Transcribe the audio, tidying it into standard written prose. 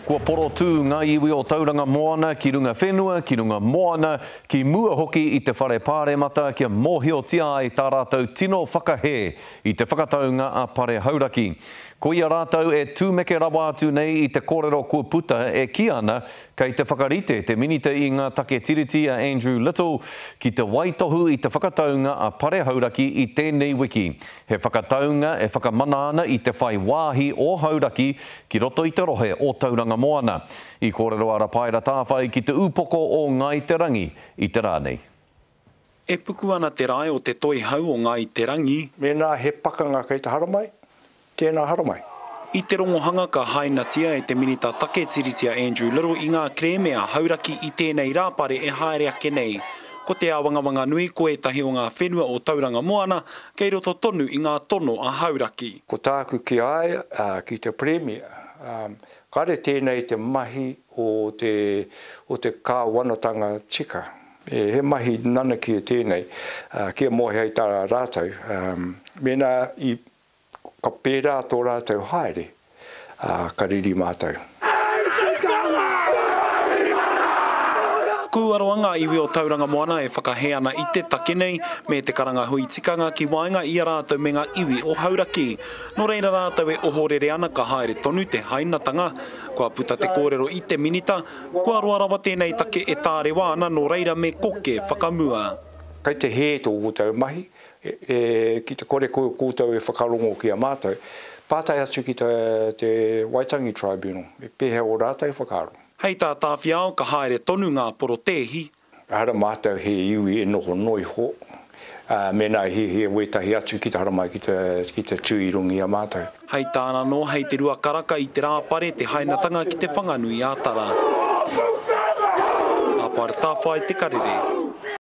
Kua poro tū ngā iwi o tauranga moana ki runga whenua, ki runga moana, ki mua hoki i te whare pāremata, kia mōhiotia ai tā rātou tino whakahe i te whakataunga a pare hauraki. Ko ia rātou e tūmeke rawa atu nei i te kōrero kua puta e ki ana kei te whakarite te minita i ngā take tiriti a Andrew Little ki te waitohu i te whakataunga a pare hauraki i tēnei wiki. He whakataunga e whakamana i te whai wāhi o hauraki ki roto i te rohe o tauranga moana. I kōrero ara paira tāwhai ki te upoko o Ngāi Te Rangi i te rānei. E puku ana te rai o te toi hau o Ngāi Te Rangi. Mēnā he pakanga kei te haramai, tēnā haramai. I te rongohanga ka hainatia e te minita take tiritia Andrew Little i ngā kremea hauraki i tēnei rāpare e haere ake nei. Ko te awangawanga nui ko e tahi o ngā whenua o tauranga moana, kei roto tonu i ngā tono a hauraki. Ko tāku ki ai, ki te premea, kare tēnei te mahi o te kāwanatanga tika. He mahi nana ki tēnei, kia mohi hei tā rātou. Mēnā i ka pērā tō rātou haere, ka riri mātou. Kūaroanga iwi o tauranga moana e whakahe ana i te take nei me te karanga hui tikanga ki wainga i a rātou me ngā iwi o hauraki. No reira rātou e ohorere ana ka haere tonu te hainatanga. Kua puta te kōrero i te minita, kua roa rawa tēnei take e tāre wā ana no reira me koke whakamua. Kei te he tō kūtau mahi, ki te kore kūtau e whakarongo ki a mātou, pātai atu ki te Waitangi Tribunal, e pehe o rātou whakaro. Hei tā tāwhiao ka haere tonu ngā poro tehi. Hara mātou he iwi e noho noi ho. Mēnā he wetahi atu ki te haramai ki te tūirungi a mātou. Hei tāna no hei te rua karaka i te rāpare te hainatanga ki te whanganui ātara. Āpare tāwhai te karere.